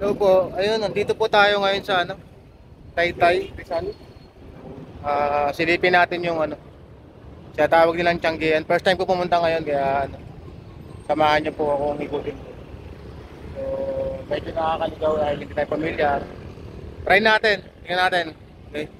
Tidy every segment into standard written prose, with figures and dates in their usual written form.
So po, ayun, nandito po tayo ngayon sa ano, Taytay, Rizal. Silipin natin yung ano, siya tawag nilang Tianggian. First time ko pumunta ngayon kaya ano, samahan niyo po akong ikutin. So, medyo nakakaligaw dahil hindi tayo pamilyar. Try natin, tingnan natin. Okay.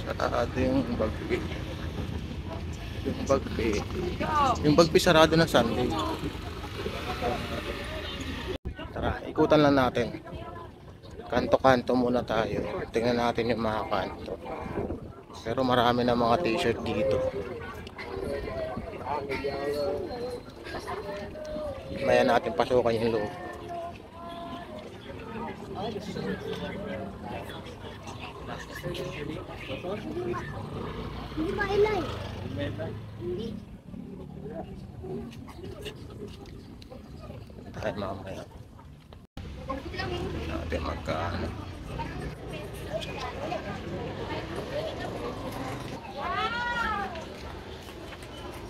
Sarado yung Bagpi. Yung Bagpi sarado na Sunday. Tara, ikutan lang natin. Kanto-kanto muna tayo. Tingnan natin yung mga kanto. Pero marami na mga t-shirt dito. Maya natin pasukan yung loob. Hindi ba ilay? Tayo mamaya. Natin magkano.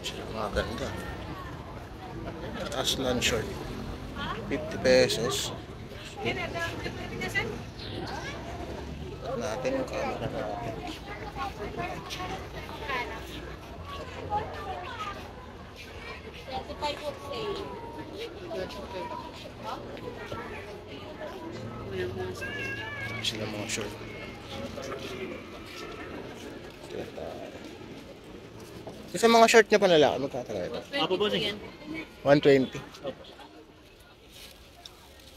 Siya maganda. Aslan short. 50 pesos. Natin yung camera natin. Sila mga short. Kasi mga short niya pa lalaki, magkatagal ito. Apo po sige. 120.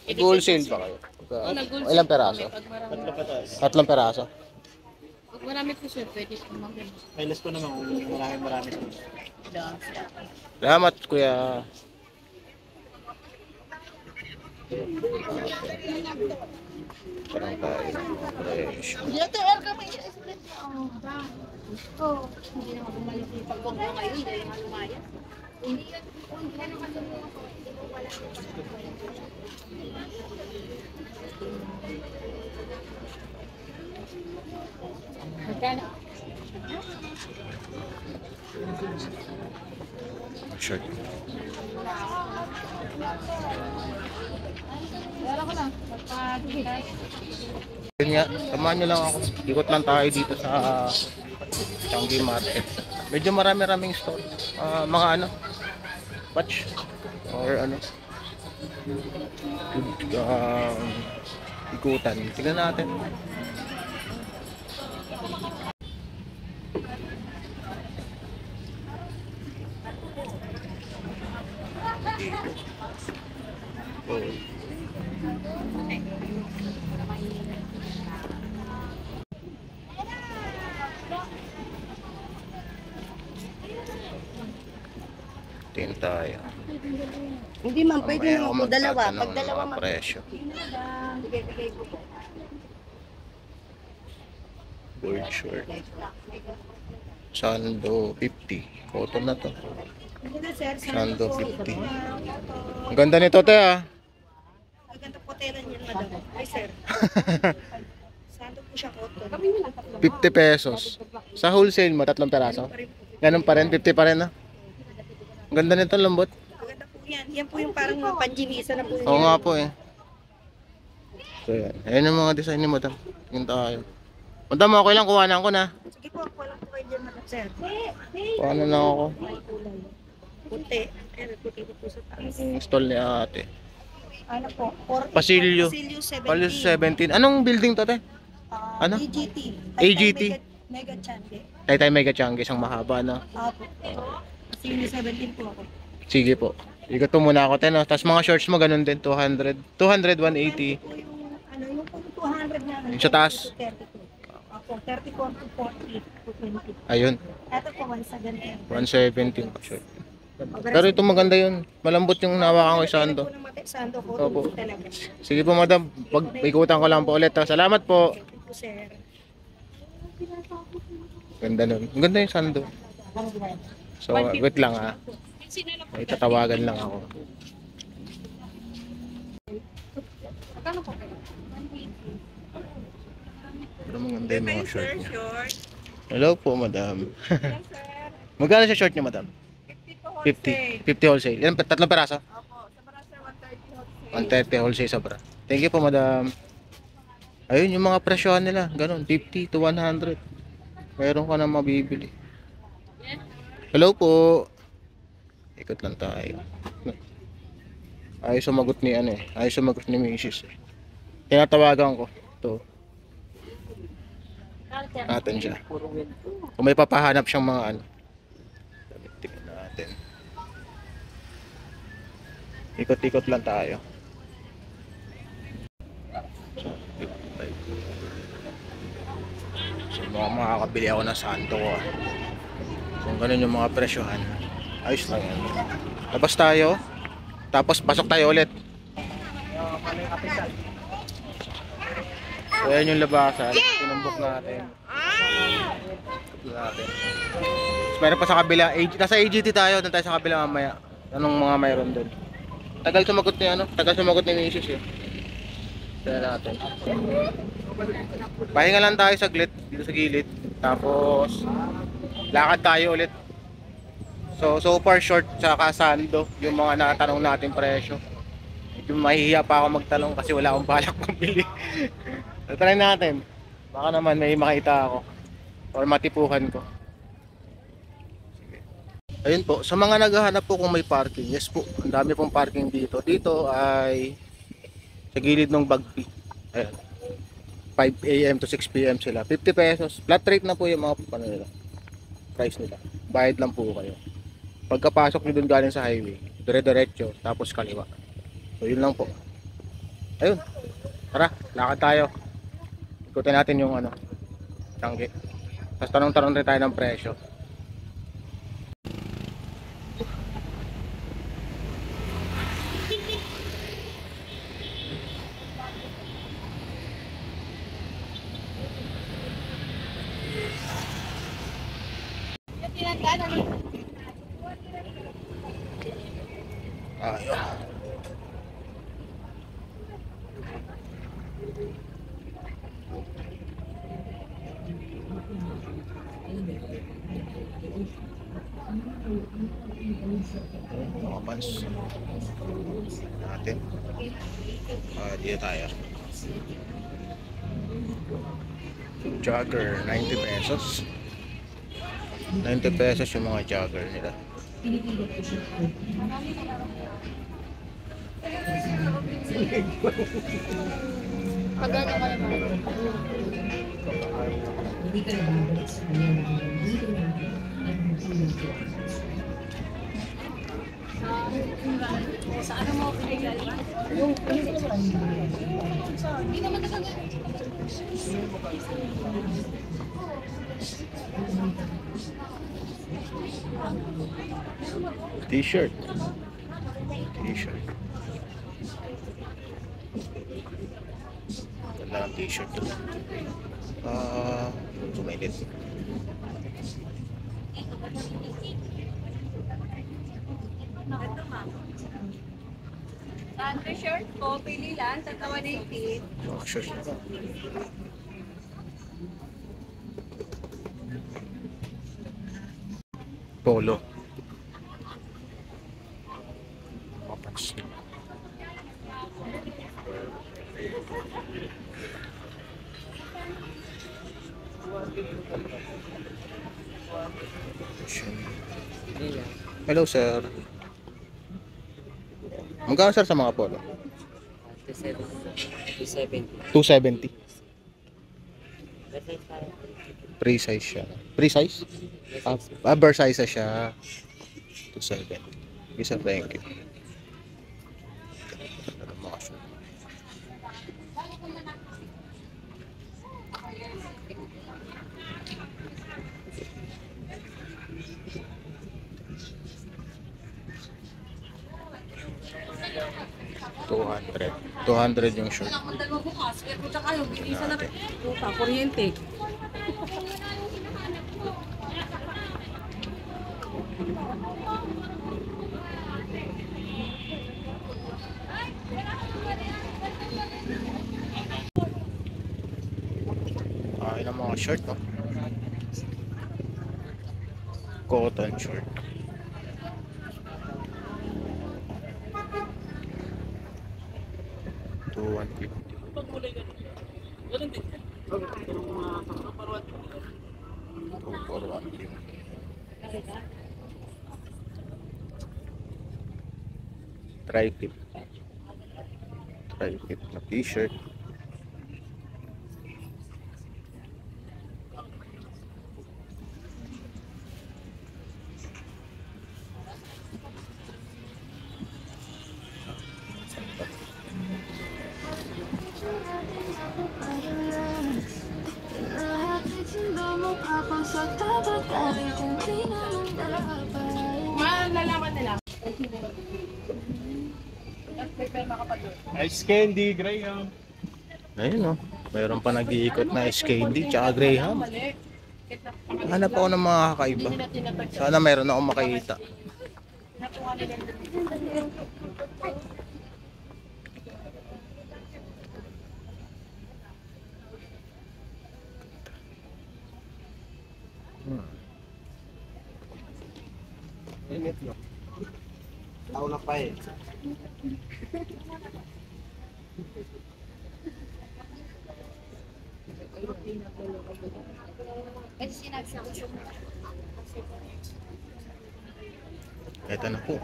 Wholesale ba kayo? Ilang peraso? Tatlo pataas. Tatlong peraso. Pag marami po sir, pwede po mag-ano. May less po naman kung marami. Salamat kuya. Parang tayo ng mga presyo. Dito, air kami. Oh, hindi naman bumalik yung pagkongko ngayon. Hindi naman lumaya. Hindi yan. Hindi naman lumaya ko. Hindi ko wala. Magkano? Short. Wala ko lang. Magpa-dubitas. Yun nga, samahan nyo lang ako. Ikot lang tayo dito sa Tianggi Market. Medyo marami-raming store. Mga ano, patch or ano, ikutan. Tignan natin. Oh. Tingin tayo. Hindi ma'am, pwede Mamaya naman ako po dalawa. magtatanong Pag ng dalawa mga ma'am. presyo. Bigay ko po. Board short. Sando 50. Cotton na to. Sando 50. Ang ganda nito te ah. Maganda po tela niyan madam. Ay sir. Sando po siya cotton. 50 pesos. Sa wholesale mo, tatlong peraso. Ganun pa rin, 50 pa rin ah. Ang ganda nito, lambot. Maganda po yan. Yan po yung parang panjinisa na po. Oo nga po eh. So yan. Ayan yung mga design ni madam. Tingin tayo. Madam, okay lang, kuhanan ko na. Sige po, walang po kayo dyan madam sir. Kuhanan lang ako. May kulay. Puti. Pero puti po sa taas. Yung stall ni ate. Ano po? Pasilyo. Pasilyo 17. Palis 17. Anong building to te? Ano? AGT. AGT? Mega Chande. Taytay Mega Tianggi, isang mahaba na. Apo. Pasilyo 17 po ako. Sige po. Ikot mo muna ako, ten, no? Tapos mga shorts mo, ganun din, 200. 200, 180. Ito yung, ano, yung 200 na. Yung sa taas? 32. Opo, 34 to 40 to 20. Ayun, Ito po, one sa ganito. 170 mga short. Pero ito maganda yun. Malambot yung nawakan ko sa sando. Sando ko, Opo. tubo talaga. Sige po, madam. Pag ikutan ko lang po ulit. Ha? Salamat po. Thank you, sir. Ganda nun. Ang ganda yung sando. So, wait lang ha. May tatawagan lang ako. Magkano po? Pero maganda yung mga short niya. Hello po, madam. Magkano sa short niya, madam? 50. 50 wholesale. Yan, tatlong peraso? Opo, sa Barasa 130 130 wholesale sa bra. Thank you po, madam. Ayun, yung mga presyohan nila. Ganun, 50 to 100. Meron ka na mabibili. Hello po. Ikot lang tayo. Ayos sumagot ni ano eh. Ayos sumagot ni Mrs. eh. Tinatawagan ko. Ito. Natin siya. Kung may papahanap siyang mga ano. Tingnan natin. Ikot-ikot lang tayo. So makakabili ako ng santo ko. Kung ganun yung mga presyohan. Ayos lang yan. Labas tayo. Tapos pasok tayo ulit. So yan yung labasan. Tinumbok natin. Tapos meron pa sa kabila. Nasa AGT tayo. Doon tayo sa kabila mamaya. Anong mga mayroon doon. Tagal sumagot ni ano. Tagal sumagot ni Mrs. eh. Tignan natin. Pahinga lang tayo saglit dito sa gilid. Tapos lakad tayo ulit. So far short sa kasando yung mga natanong natin presyo. Medyo mahihiya pa ako magtanong kasi wala akong balak pambili. So try natin. Baka naman may makita ako or matipuhan ko. Sige. Ayun po, sa mga naghahanap po kung may parking, yes po, ang dami pong parking dito. Dito ay sa gilid ng Bagpi. Ayan. 5 AM to 6 PM sila. 50 pesos. Flat rate na po yung mga ano nila. Price nila. Bayad lang po kayo. Pagkapasok nyo dun galing sa highway, dire-diretso, tapos kaliwa. So yun lang po. Ayun. Tara, lakad tayo. Ikutin natin yung ano, Tiangge. Tapos tanong-tanong rin tayo ng presyo. Ayun. Mga pants natin. Dito tayo. Jogger, 90 pesos. 90 pesos yung mga jogger nila. Magkano ka naman? Sa ano mo pinagaling? Yung hindi naman talaga. T-shirt. T-shirt. Ganda ng t-shirt to. Sumilit. Saan shirt ko, pili lang, tatawa na yung fit. Oh, shirt. Polo. Kapats. Hello sir. Magkano sir sa mga polo? 270. 270. Pre-size siya. Pre-size? Oversize siya. 270. Isa, thank you. 200 yung short. Wala akong dalawang bukas. Kaya punta kayo, binisa na rin. Puta, kuryente. Ay, ng mga short, no? Cotton short. To 150. Two for 150. Tri-fit. Tri-fit na t-shirt. Malalaman nila. Ice candy, Graham. Ayun, no? Mayroon pa nag-iikot na SKD tsaka Graham. Hanap ako ng mga kakaiba. Sana mayroon akong makikita. Init, no? Tao na pa eh. Kasi sinagsabi ko. Ito na po.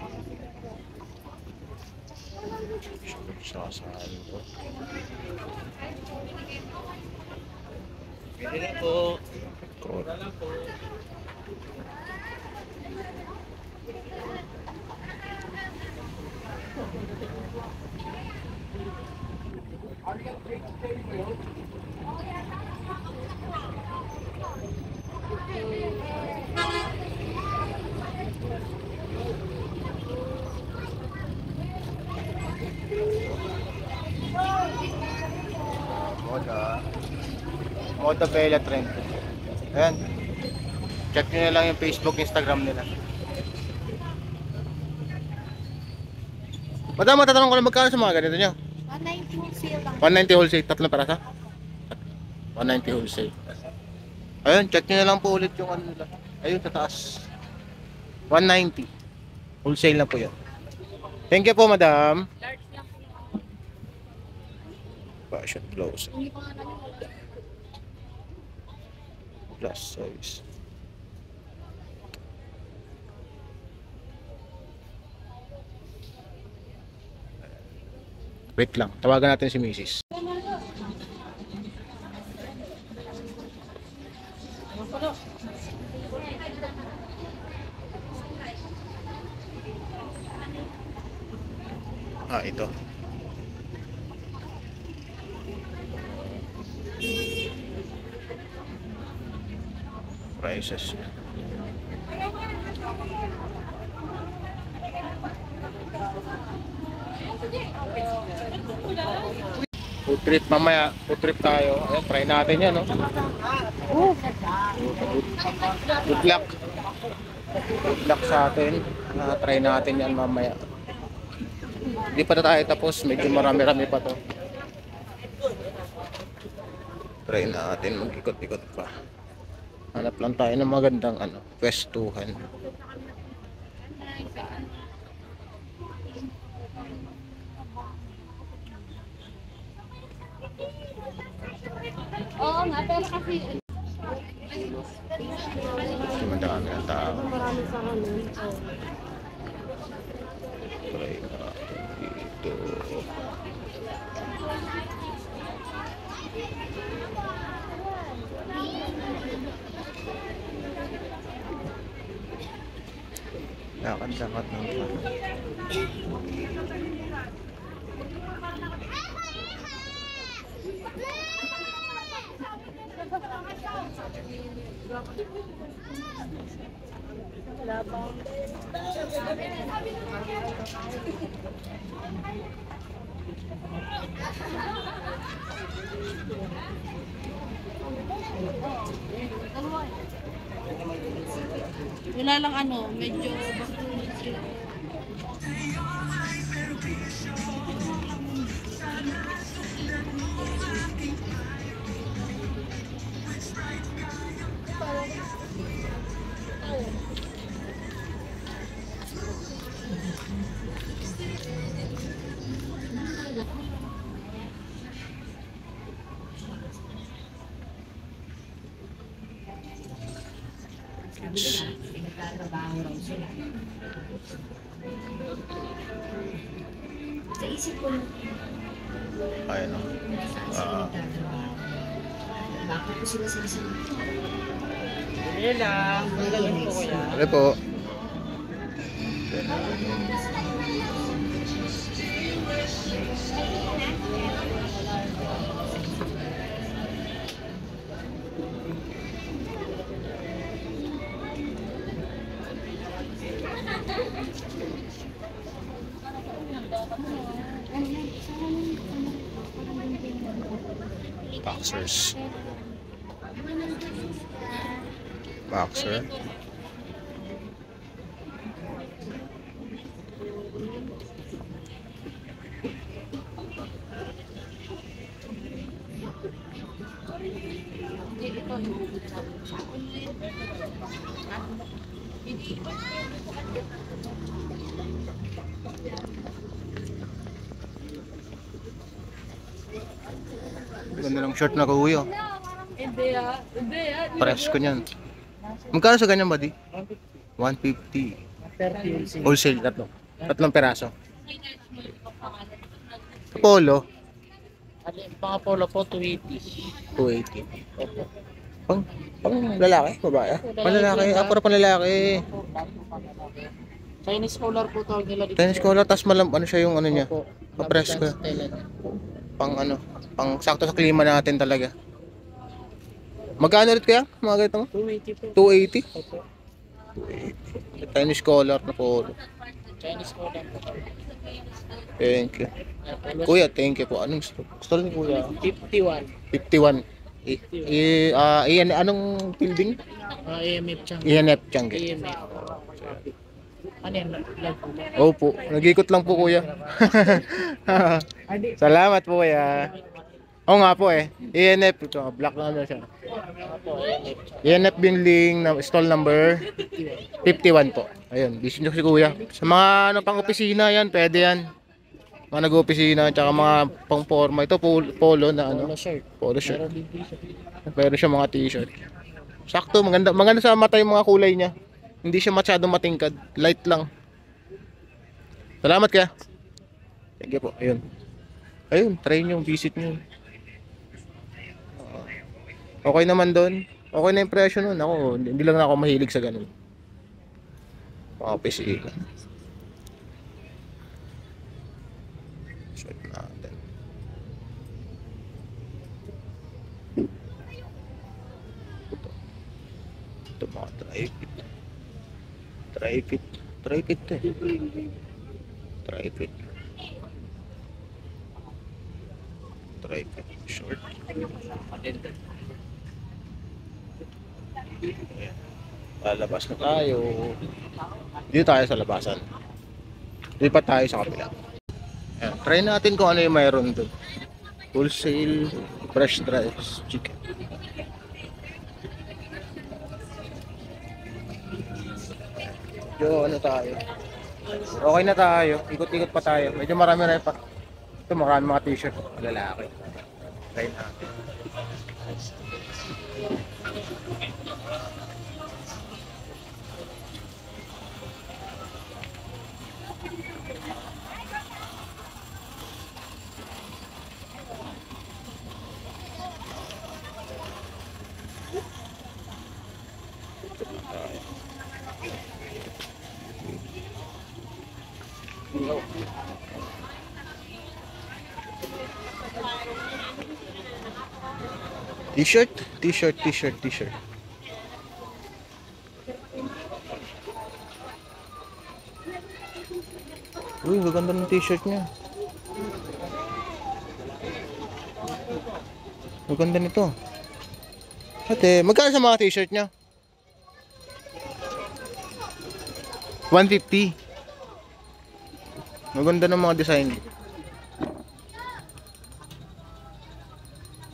Sasahan ko. Pwede na po. Kot. Wala lang po. Moda. Moda Bella Trend. Ayan. Check nyo na lang yung Facebook, Instagram nila. Madam, matatanong ko lang magkano sa mga ganito nyo? 190 wholesale lang. 190 wholesale, tatlong parasa? 190 wholesale. Ayun, check nyo na lang po ulit yung ano nila. Ayun, sa taas. 190. Wholesale na po yun. Thank you po, madam. Large lang po. Fashion clothes. Hindi pa nga namin wala. Plus size. Wait lang, tawagan natin si Mrs. Ah, ito. Prices. Food trip mamaya, food trip tayo. Ayan, try natin yan, no? Good luck. Good luck sa atin. Try natin yan mamaya. Hindi pa na tayo tapos, medyo marami-rami pa to. Try natin, mag-ikot-ikot pa. Hanap lang tayo ng magandang ano, pwestuhan. Oo nga, pero kasi Kasi madami ang tao. marami sa amin. Try natin dito. Lakad-lakad ng tao. Wala lang ano, medyo bakit Sa isip ko lang, Ayun o. saan nagtatrabaho? Bakit ko sila sinasabi? Ano po? Boxers. Boxer. Ganda ng short na kuya. Pares ko niyan. Magkano sa ganyan, buddy? 150. Wholesale, tatlo. Tatlong peraso. Polo, Mga polo po, 280. 280. Pang lalaki, babae. Pang lalaki, para pang lalaki. Chinese collar po tawag nila dito. Tennis collar, tas ano siya yung ano niya. Opo. Papress ko. Sa tela niya. Pang sakto sa klima natin talaga. Magkano ulit kaya? Mga ganito mo? 280 po. 280? Opo. Tennis collar na polo. Chinese collar po. Thank you. Kuya, thank you po. Anong gusto ni kuya? 51. 51. Anong building? AMF Chang. INF Changi. AMF. Ano yan? Vlog po. Opo, nag-ikot lang po kuya. Salamat po kuya. Oo nga po eh. INF, ito, black na ano siya. Opo, AMF Chang. INF building, stall number 51 po. Ayun, busy nyo si kuya. Sa mga ano, pang opisina yan, pwede yan. Mga nag-opisina, tsaka mga pang forma. Ito polo na ano. Polo shirt. Polo shirt. Meron din t-shirt. Meron siya mga t-shirt. Sakto, maganda sa mata yung mga kulay niya. Hindi siya masyadong matingkad. Light lang. Salamat kaya. Thank you po. Ayun. Ayun, try nyo, visit nyo. Okay naman doon. Okay na yung presyo nun. Ako, hindi lang ako mahilig sa ganun. Mga PC. Swipe natin. Ito mga tri-fit. Tri-fit. Tri-fit to eh. Tri-fit. Tri-fit. Short. Ayan. Lalabas na tayo. Dito tayo sa labasan. Lipat tayo sa kabila. Ayan. Try natin kung ano yung mayroon doon. Wholesale fresh drives chicken. Medyo ano tayo. Okay na tayo. Ikot-ikot pa tayo. Medyo marami pa. Ito marami mga t-shirt. Lalaki. Try natin. T-shirt, t-shirt, t-shirt, t-shirt. Uy, maganda ng t-shirt niya. Ang ganda nito. Ate, magkano sa mga t-shirt niya? 150. Maganda ng mga design.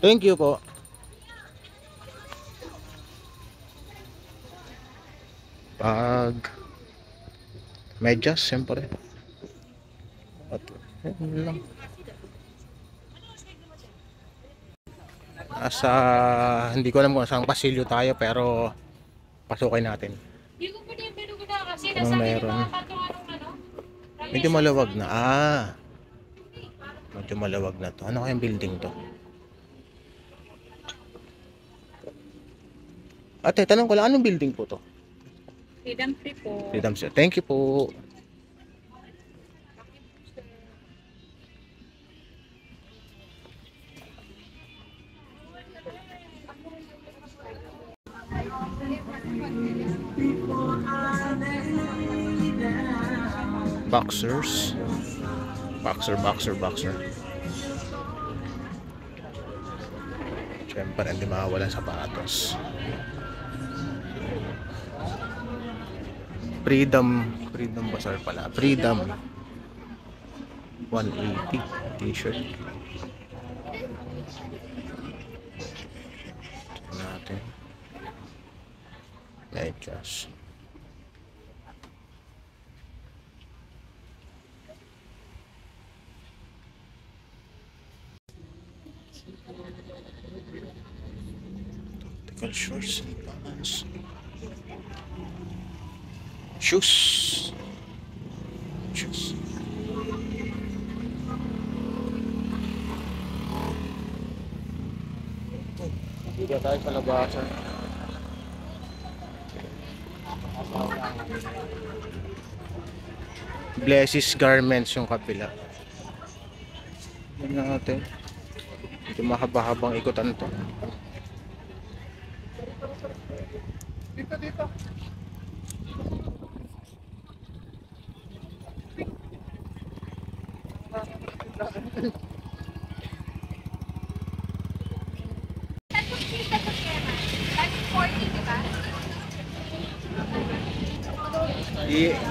Thank you po. Pag medyas, siyempre. At yun lang. Hindi ko alam kung saan pasilyo tayo, pero pasukin natin. Hindi ko pa din binugo na kasi Anong nasa akin meron? yung mga patungan ng ano. Medyo malawag na. Medyo malawag na to. Ano kayang building to? Ate, tanong ko lang, anong building po to? Freedom free po. Freedom City. Thank you po. Boxers. Boxer. Siyempre, hindi mawawala sapatos. Freedom Bazaar pala. Freedom 180 t-shirt. Tignan natin. Medyas. Tactical shorts and pants. Shoes. Dito tayo sa labasan. Blesses Garments yung kapila. Yan natin. Ito mahaba-habang ikutan to. Dito.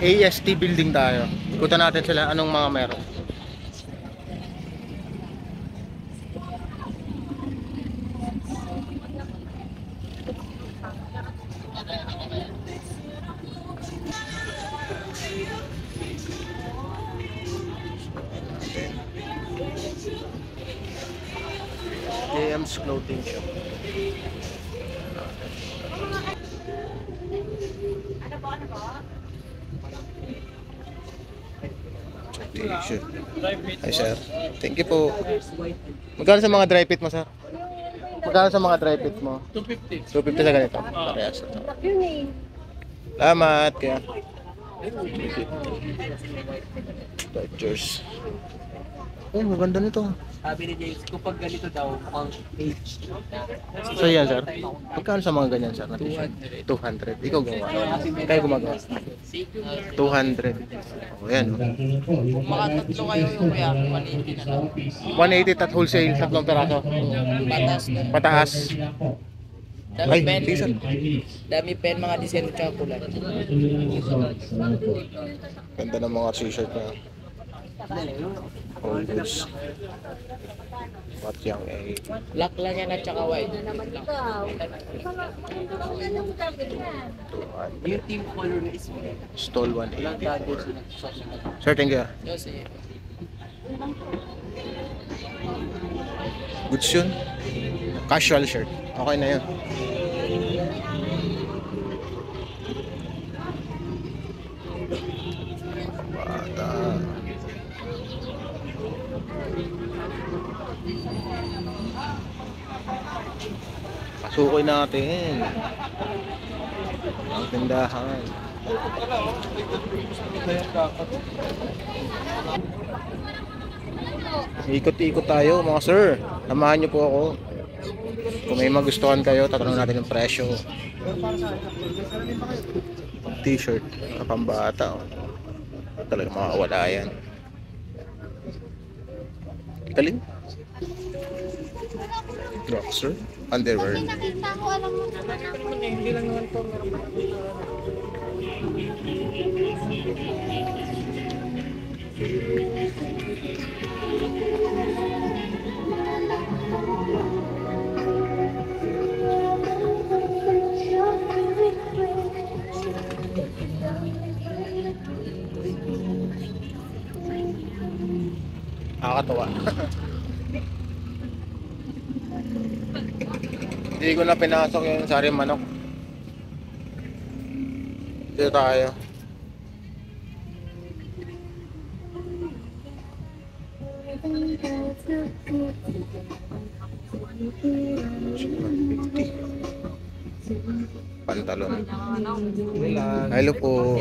AST building tayo. Ikutan natin sila anong mga meron. JM's Clothing Shop. T-shirt. Hi sir. Thank you po. Magkano sa mga dry fit mo sir? Magkano sa mga dry fit mo? 250. 250 sa ganito. Parehas. Salamat kaya. Dodgers. Oh, maganda nito. Sabi ni James, kapag ganito daw, mukhang age. So yan sir. Magkano sa mga ganyan sir? 200. Ikaw gumawa. Kayo gumagawa. 200. Oh, yan. Mga tatlo kayo yung kaya, 180 na lang. 180 at wholesale, tatlong peraso. Patas na. Pataas. Dami Ay, pen. season. Dami pen, mga design tsaka kulay. Ganda ng mga t-shirt na. All goods. What young age. Black lang yan at tsaka white. Yung team color is Stall walang 180. goggles na susunod. Sir, thank you. Kasi, Goods yun. Casual shirt. Okay na yun. Bata. Pasukoy natin. Ang tindahan. Ikot-ikot tayo mga sir. Samahan niyo po ako. Kung may magustuhan kayo, tatanungin natin yung presyo. T-shirt na pambata. Talaga makakawala yan. Galing. Boxer? Pag Underwear? may nakita ko, alam mo naman ako. Hindi lang naman po meron pa. Nakakatawa. Hindi ko na pinasok yung sari manok. Dito tayo. Pantalon. Hello po.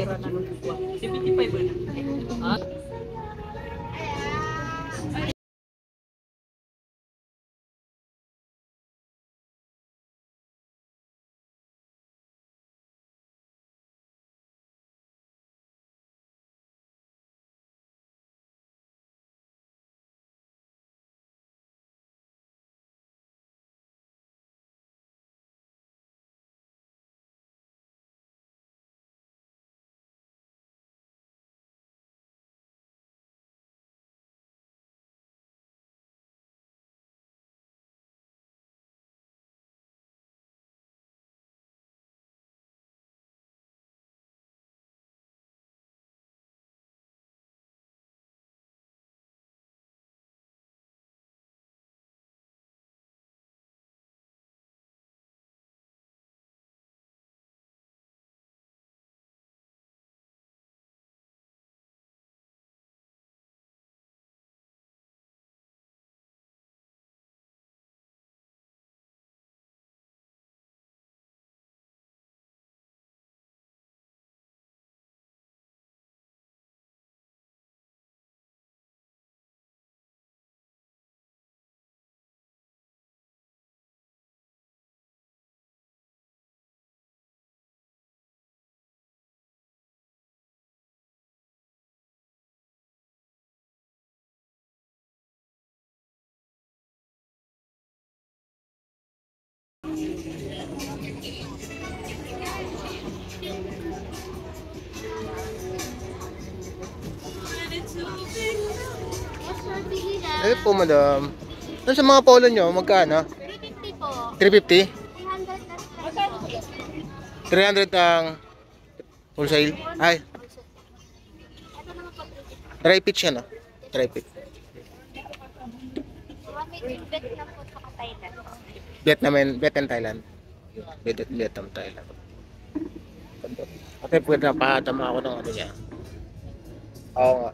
Eh po madam. Ano sa mga polo nyo? Magkano? 350 po. 350? 300 na. 300 ang wholesale? Ay, Ito naman po 350. dry pitch yan ah. Dry pitch. May Vietnam po sa Thailand. Vietnam, Thailand. Vietnam, Thailand. Kasi pwede na pahatama ako ng ano niya. Oo nga.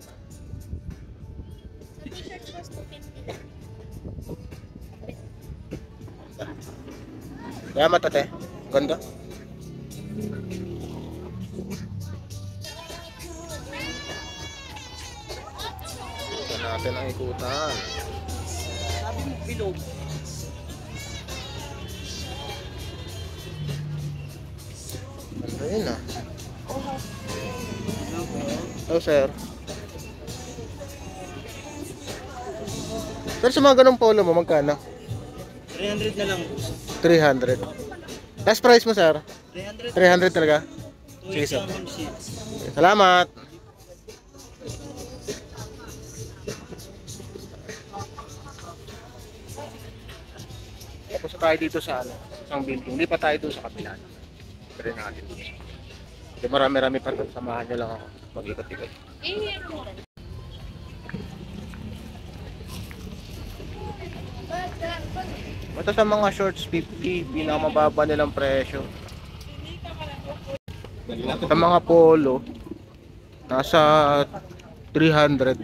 Sa t-shirt po 250 lang. Kaya matate. Ganda. Ito natin ang ikutan. Bilog. Ganda yun ah. Oh sir. Sir, sa mga ganong polo mo, magkano? 300 na lang. 300. Last price mo sir? 300. 300 talaga? Sige, sir. Salamat. Tapos tayo dito sa ano, isang building. Hindi pa tayo doon sa kabila. Pero natin doon. Kasi marami-rami pa doon. Samahan nyo lang ako. Mag-ikot-ikot. Ito sa mga shorts 50, pinakamababa nilang presyo. Sa mga polo, nasa 300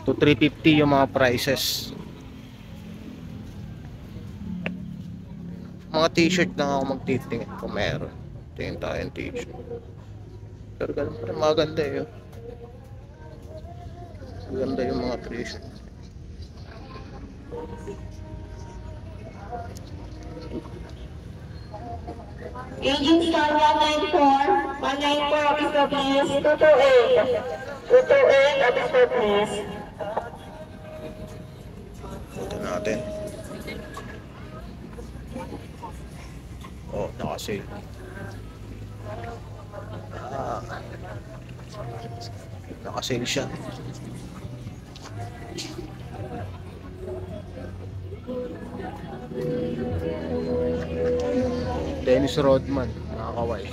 to 350 yung mga prices. Mga t-shirt lang ako magtitingin kung meron. Tingin tayo yung t-shirt. Pero ganun pa rin, maganda yun. Maganda yung mga t-shirt. Agent Star 194, 194 Abiso please, 228. 228 Abiso please. Ito natin. Oh, naka-sale. Ah, naka-sale siya. Dennis Rodman, nakakaway.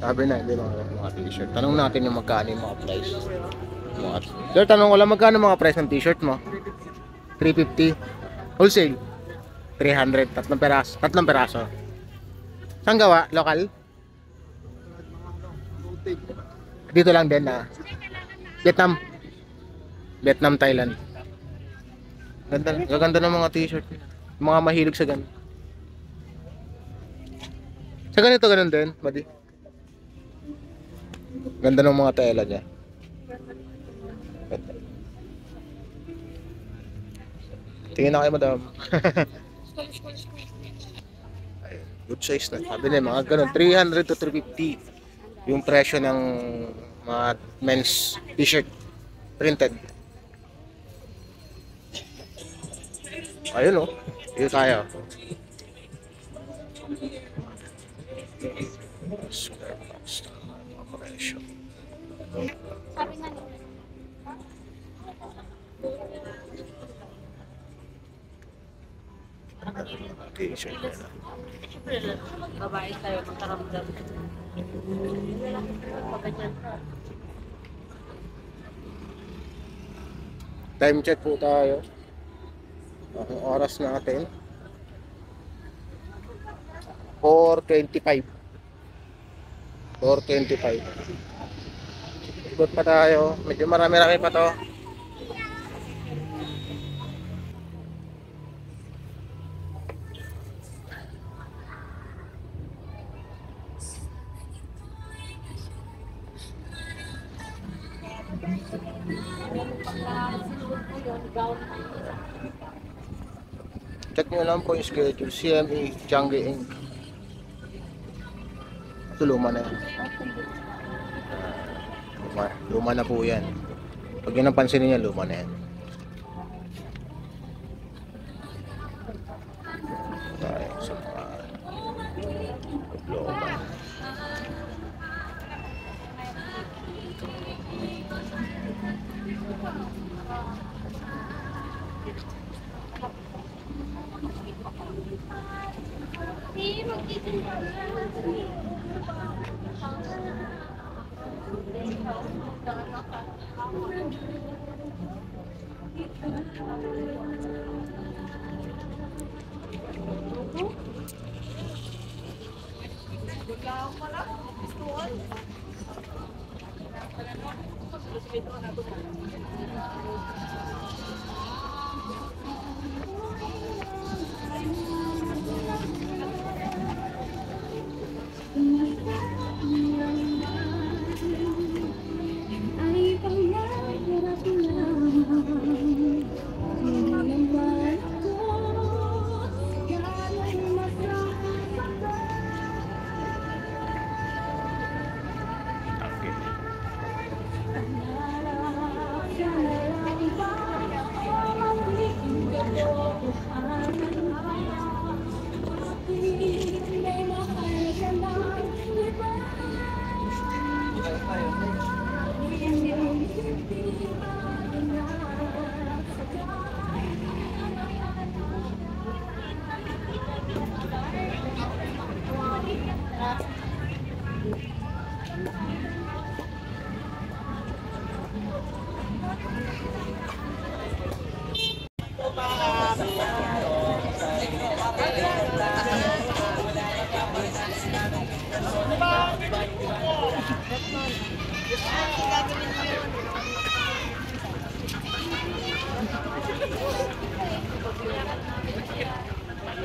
Sabi na, hindi mga t-shirt. Tanong natin yung magkano yung mga price. Sir, tanong ko lang magkano mga price ng t-shirt mo? 350. Wholesale? 300. Tatlong peraso. Tatlong peraso. Saan gawa? Local? Dito lang din na Vietnam. Vietnam, Thailand. Ganda ng mga t-shirt. Mga mahilig sa ganun. Sa ganito ganun din, buddy. Ganda ng mga tela niya. Tingin na kayo, madam. Ayun, good size na. Sabi niya, mga ganun. 300 to 350 yung presyo ng mga men's t-shirt. Printed. Ayun, oh. Dito tayo. Square box. Mga presyo. Sabi nga nila. T-shirt na. Babae tayo, makaramdam. Time check po tayo. Ang oras natin 4:25. 4:25. Ikot pa tayo. Medyo marami-rami pa to. Check nyo lang po yung schedule. CME Changi Inc. Ito luma na yan. Luma na po yan. Pag yun ang pansinin niya, luma na yan. Tayo sa mga luma.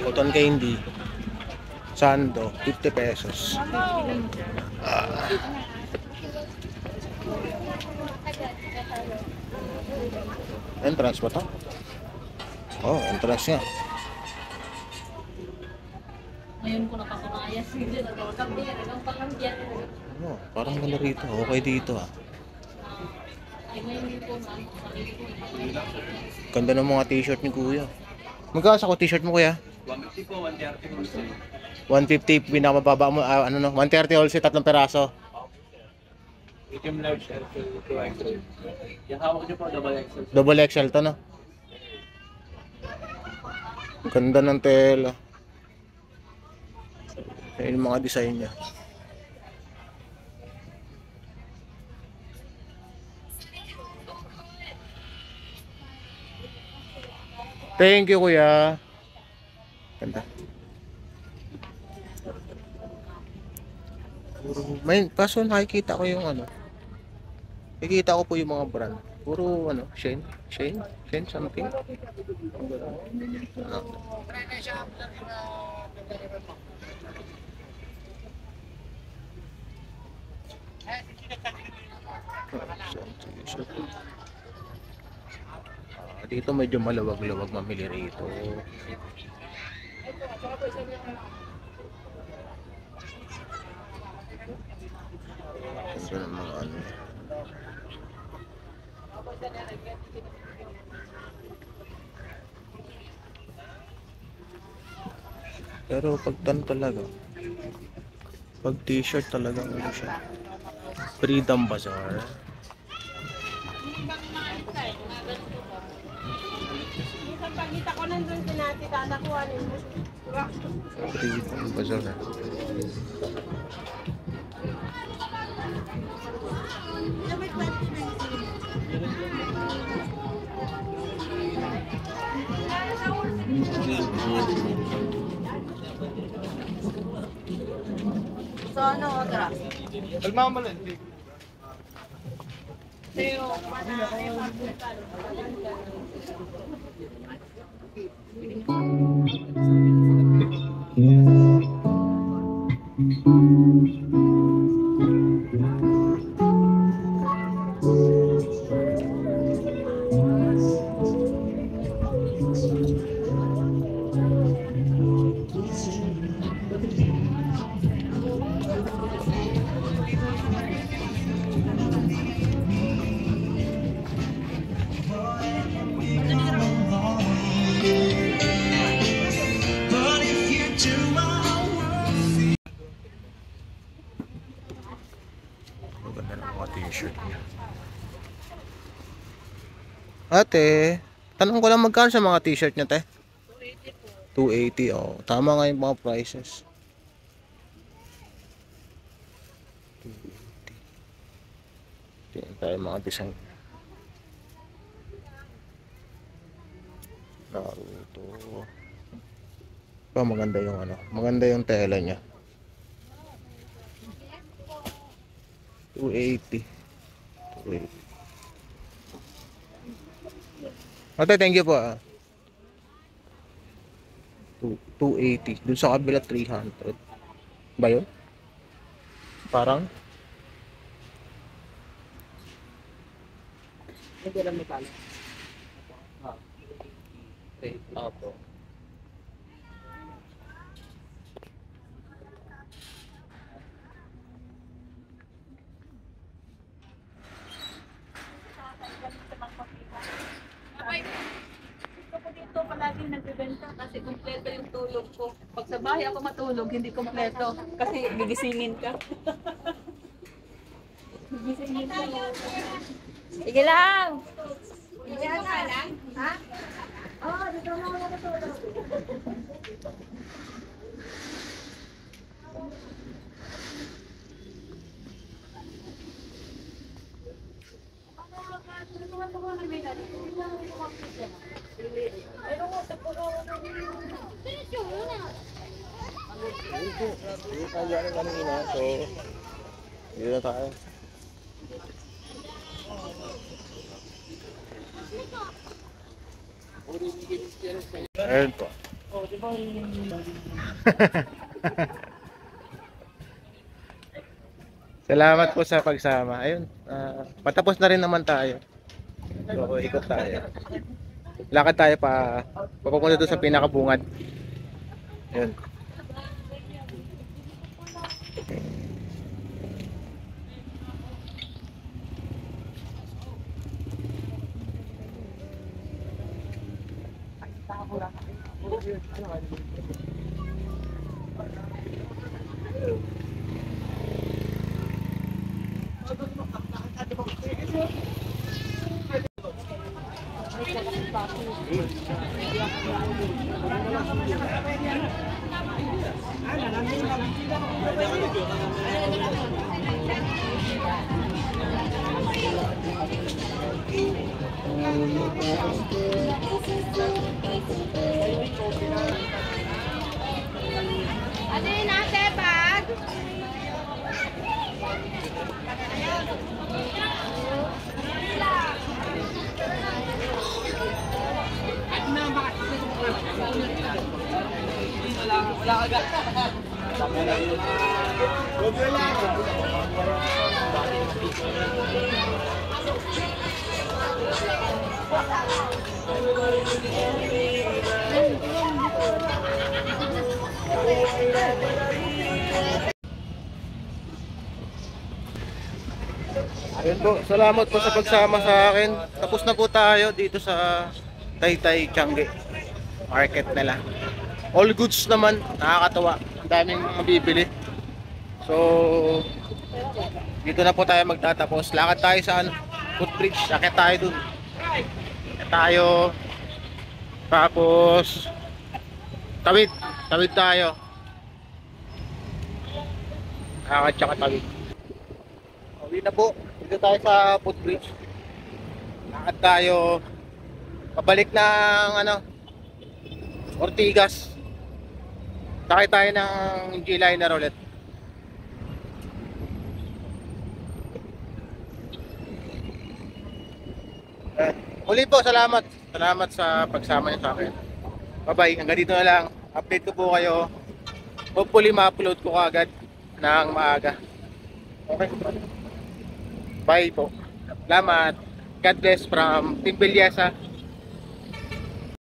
Cotton candy. Sando, 50 pesos. Entrance ba to? Oh, entrance nga. Ngayon ko nakatunayan. Hindi na daw. Kambiyan. Ang pangambyan. Oh, parang ganda rito. Okay dito ah. Ay, ngayon ko na. Ganda ng mga t-shirt ni kuya. Magkano sa ko t-shirt mo kuya? 150 po, 130 wholesale. 150 pinakamababa mo, ano no, 130 wholesale, 3 peraso. Medium large, XL, 2XL. Yung hawak niyo po, double XL. Double XL to no. Ganda ng tela. Ayun yung mga design niya. Thank you, kuya. Ganda. May kaso nakikita ko yung ano. Nakikita ko po yung mga brand. Puro ano, Shein something. Ano? Dito medyo malawag-lawag mamili rito. Ito ng mga ano. Pero pag tan talaga, pag t-shirt talaga ano siya. Freedom Bazaar. Pagkita ko nandun si Nati, kanakuhanin mo. Freedom Bazaar. So ano, otra? Kalma mo lang. Maganda ng mga t-shirt niya. Ate, tanong ko lang magkano sa mga t-shirt niya, te? 280 po. 280, oh. Tama nga yung mga prices. 280. Tingnan tayo mga design. Naruto. Maganda yung ano, maganda yung tela niya. 280. 280. Ate, thank you po. 280. Dun sa kabila 300. Ba yun? Parang Hindi lang may talo. Okay, opo. Ako dito palagi nagbebenta kasi kumpleto yung tulog ko. Pag sa bahay ako matulog, hindi kumpleto kasi gigisingin ka. Gigisingin ka. Sige lang! Sige lang! Ha? Oo, dito na ako natutulog. dito na tayo. Ayun po. Salamat po sa pagsama. Ayun, patapos na rin naman tayo. So, ikot tayo. Lakad tayo papunta doon sa pinakabungad. Ayun. Ano yun ate, bag? Ayun po, salamat po sa pagsama sa akin. Tapos na po tayo dito sa Taytay Changi market nila. All goods naman, nakakatawa. Ang daming mabibili. So, dito na po tayo magtatapos. Lakad tayo sa footbridge. Akit tayo dun. Akit tayo. Tapos, tawid. Tawid tayo. Lakad tsaka tawid. Uwi na po. Dito tayo sa footbridge. Lakad tayo. Pabalik ng Ortigas. Sakay tayo ng G-Liner ulit. Muli po, salamat. Salamat sa pagsama niyo sa akin. Bye-bye. Hanggang dito na lang. Update ko po kayo. Hopefully ma-upload ko agad ng maaga. Okay. Bye po. Salamat. God bless from Team Bilyasa.